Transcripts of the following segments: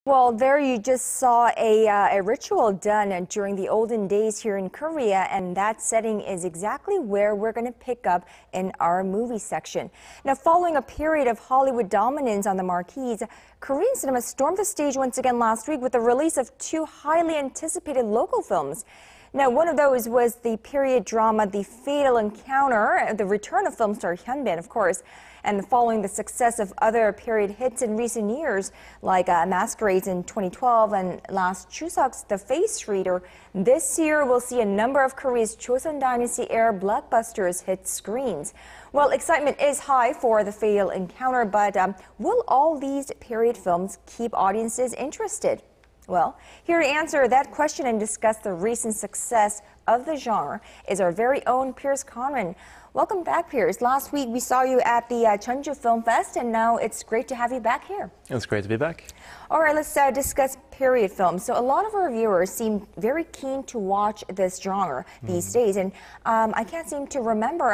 Well, there you just saw a ritual done during the olden days here in Korea, and that setting is exactly where we're going to pick up in our movie section. Now, following a period of Hollywood dominance on the marquees, Korean cinema stormed the stage once again last week with the release of two highly anticipated local films. Now, one of those was the period drama The Fatal Encounter, the return of film star Hyun, of course. And following the success of other period hits in recent years, like Masquerade in 2012 and last Chuseok's The Face Reader, this year we'll see a number of Korea's Chosun Dynasty era blockbusters hit screens. Well, excitement is high for The Fatal Encounter, but will all these period films keep audiences interested? Well, here to answer that question and discuss the recent success of the genre is our very own Pierce Conran. Welcome back, Pierce. Last week we saw you at the Jeonju Film Fest, and now it's great to have you back here. It's great to be back. All right, let's discuss period films. So a lot of our viewers seem very keen to watch this genre these days, and I can't seem to remember,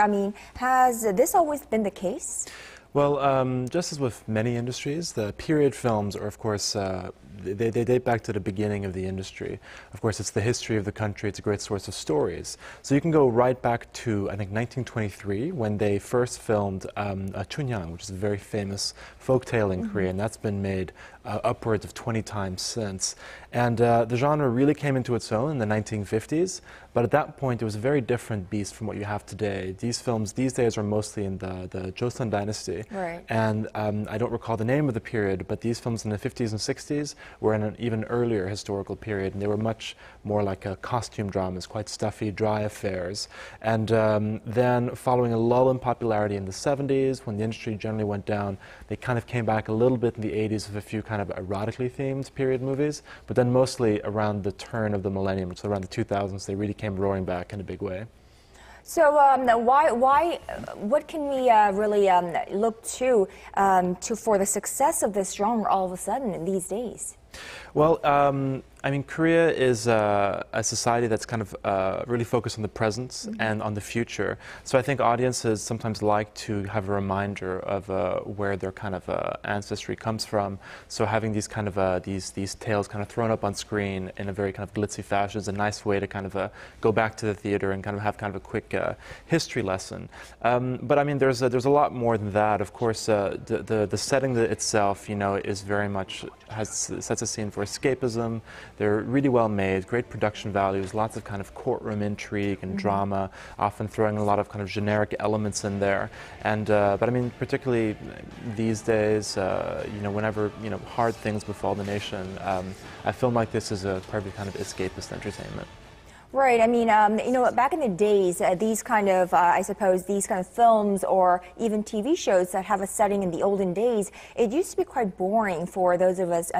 has this always been the case? Well, just as with many industries, the period films are, of course, they date back to the beginning of the industry. Of course, it's the history of the country. It's a great source of stories. So you can go right back to, I think, 1923, when they first filmed Chuseok, which is a very famous folktale in Korea, and that's been made upwards of 20 times since. And the genre really came into its own in the 1950s, but at that point it was a very different beast from what you have today. These films these days are mostly in the Chosun Dynasty. Right. And I don't recall the name of the period, but these films in the 50s and 60s were in an even earlier historical period, and they were much more like costume dramas, quite stuffy, dry affairs. And then following a lull in popularity in the 70s, when the industry generally went down, they kind of came back a little bit in the 80s with a few kind of erotically themed period movies, but then mostly around the turn of the millennium, so around the 2000s, they really came roaring back in a big way. So what can we really look to for the success of this genre all of a sudden in these days? Well, Korea is a society that's kind of really focused on the present and on the future. So I think audiences sometimes like to have a reminder of where their kind of ancestry comes from. So having these kind of these tales kind of thrown up on screen in a very kind of glitzy fashion is a nice way to kind of go back to the theater and kind of have kind of a quick history lesson. But there's a lot more than that. Of course, the setting itself, is very much sets a scene for escapism. They're really well made, great production values, lots of kind of courtroom intrigue and drama, often throwing a lot of kind of generic elements in there. And but particularly these days, whenever hard things befall the nation, a film like this is a perfect kind of escapist entertainment. Right. Back in the days, these kind of, I suppose, these kind of films or even TV shows that have a setting in the olden days, it used to be quite boring for those of us,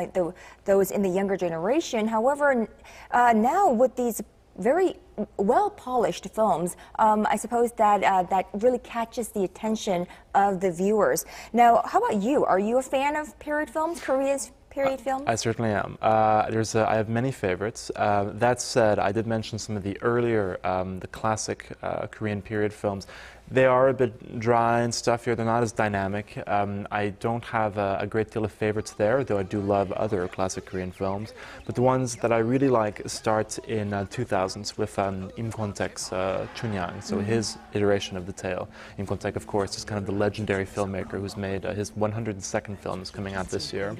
those in the younger generation. However, now with these very well-polished films, I suppose that really catches the attention of the viewers. Now, how about you? Are you a fan of period films, Korea's period films? I certainly am. I have many favorites. That said, I did mention some of the earlier, the classic Korean period films. They are a bit dry and stuffier. They're not as dynamic. I don't have a great deal of favorites there, though I do love other classic Korean films. But the ones that I really like start in 2000s with Im Kwon-taek's Chuseok, so his iteration of the tale. Im Kwon-taek, of course, is kind of the legendary filmmaker who's made his 102nd film is coming out this year.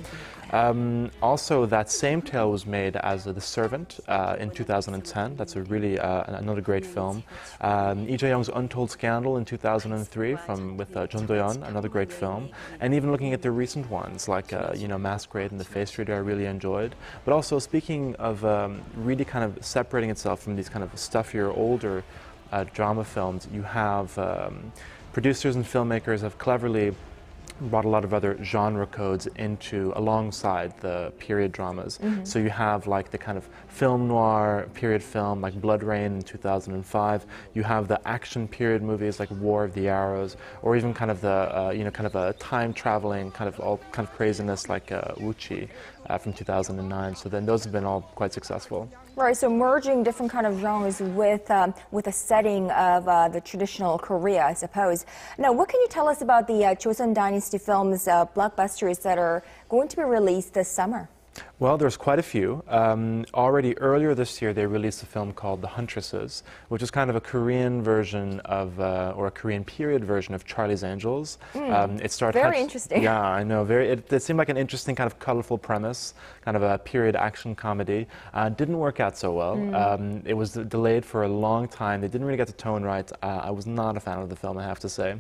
Also, that same tale was made as The Servant in 2010. That's really another great film. Lee Jae-young's Untold Scandal in 2003 with Jeonju, another great film. And even looking at the recent ones like Masquerade and The Face Reader, I really enjoyed. But also, speaking of really kind of separating itself from these kind of stuffier, older drama films, you have producers and filmmakers have cleverly brought a lot of other genre codes alongside the period dramas. So you have like the kind of film noir period film like Blood Rain in 2005. You have the action period movies like War of the Arrows, or even kind of the kind of a time traveling kind of craziness like Wuchi from 2009. So then those have been all quite successful. Right, so merging different kind of genres with a setting of the traditional Korea, I suppose. Now, what can you tell us about the Chosun Dynasty films, blockbusters that are going to be released this summer? Well, there's quite a few. Already earlier this year, they released a film called The Huntresses, which is kind of a Korean version of, or a Korean period version of Charlie's Angels. It starred Very interesting. Yeah, I know. It seemed like an interesting kind of colorful premise, kind of a period action comedy. Didn't work out so well. It was delayed for a long time. They didn't really get the tone right. I was not a fan of the film, I have to say.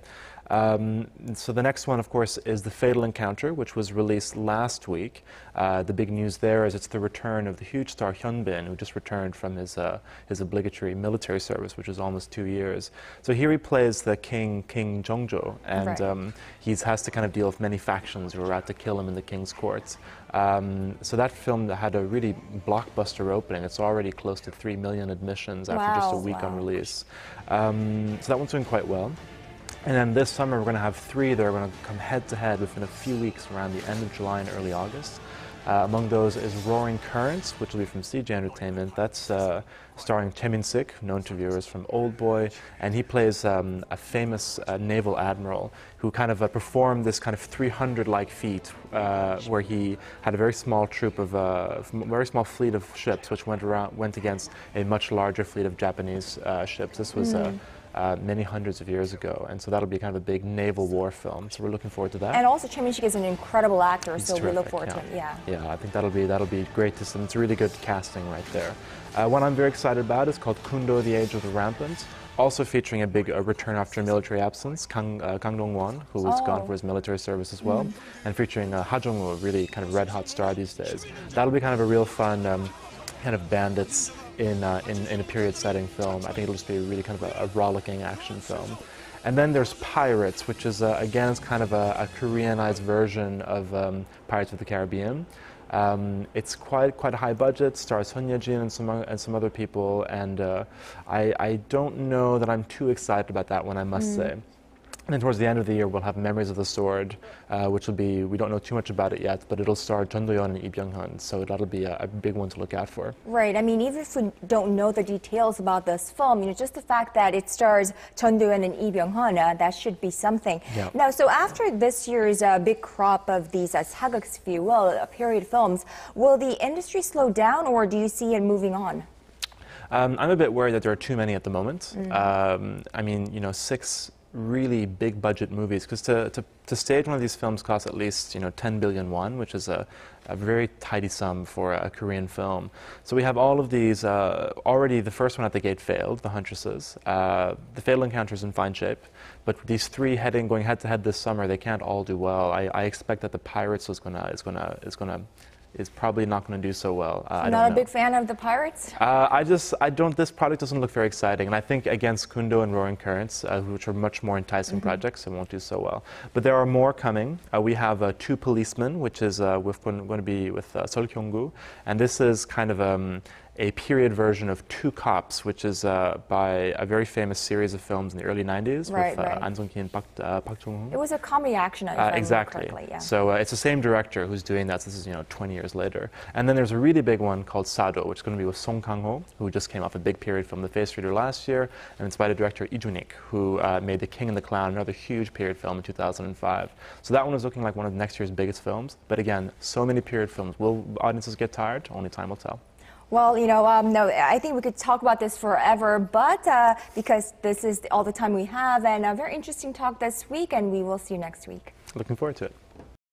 So the next one, of course, is The Fatal Encounter, which was released last week. The big news there is it's the return of the huge star Hyun, who just returned from his obligatory military service, which was almost 2 years. So here he plays the King Jeonju, and he has to kind of deal with many factions who are out to kill him in the king's courts. So that film had a really blockbuster opening. It's already close to 3 million admissions after just a week on release. So that one's doing quite well. And then this summer we're going to have 3 that are going to come head-to-head within a few weeks around the end of July and early August. Among those is Roaring Currents, which will be from CJ Entertainment. That's starring Chae Min-sik, known to viewers from Old Boy, and he plays a famous naval admiral who kind of performed this kind of 300-like feat where he had a very small troop of, very small fleet of ships which went against a much larger fleet of Japanese ships. This was many hundreds of years ago, and so that'll be kind of a big naval war film. So we're looking forward to that. And also, Chae Min-sik is an incredible actor, He's so terrific, we look forward to it. Yeah, I think that'll be great to see. It's a really good casting right there. One I'm very excited about is called Kundo: The Age of the Rampant. Also featuring a big return after military absence, Kang Dong-won, who was gone for his military service as well, and featuring Ha Jung-woo, a really kind of red-hot star these days. That'll be kind of a real fun kind of bandits in a period setting film. I think it'll just be really kind of a rollicking action film. And then there's Pirates, which is again it's kind of a Koreanized version of Pirates of the Caribbean. It's quite a high budget, stars Hyun Ye-jin and some other people, and I don't know that I'm too excited about that one, I must say. And then towards the end of the year, we'll have Memories of the Sword, which will be, we don't know too much about it yet, but it'll star Jeon Do-yeon and Lee Byung-hun, so that'll be a big one to look out for. Right. I mean, even if we don't know the details about this film, you know, just the fact that it stars Jeon Do-yeon and Lee Byung-hun, that should be something. Yeah. Now, so after this year's big crop of these sageuk, if you will, period films, will the industry slow down, or do you see it moving on? I'm a bit worried that there are too many at the moment. I mean, you know, 6 really big budget movies, because to stage one of these films costs at least 10 billion won, which is a very tidy sum for a Korean film. So we have all of these. Already the first one at the gate failed, The Huntresses. The Fatal Encounter is in fine shape, but these 3 going head to head this summer, they can't all do well. I expect that The Pirates is probably not going to do so well. Not a big fan of The Pirates? This product doesn't look very exciting, and I think against Kundo and Roaring Currents, which are much more enticing projects, it won't do so well. But there are more coming. We have 2 Policemen, which is going to be with Sol Kyung-gu, and this is kind of a period version of 2 Cops, which is by a very famous series of films in the early 90s with An Sung-ki and Park Chung-hoon. It was a comedy action, if I remember correctly. Yeah. So it's the same director who's doing that. So this is 20 years later. And then there's a really big one called Sado, which is going to be with Song Kang-ho, who just came off a big period film, The Face Reader, last year, and it's by the director Lee Joo-nik, who made The King and the Clown, another huge period film in 2005. So that one is looking like one of next year's biggest films. But again, so many period films. Will audiences get tired? Only time will tell. Well, no, I think we could talk about this forever, but because this is all the time we have, and a very interesting talk this week, and we will see you next week. Looking forward to it.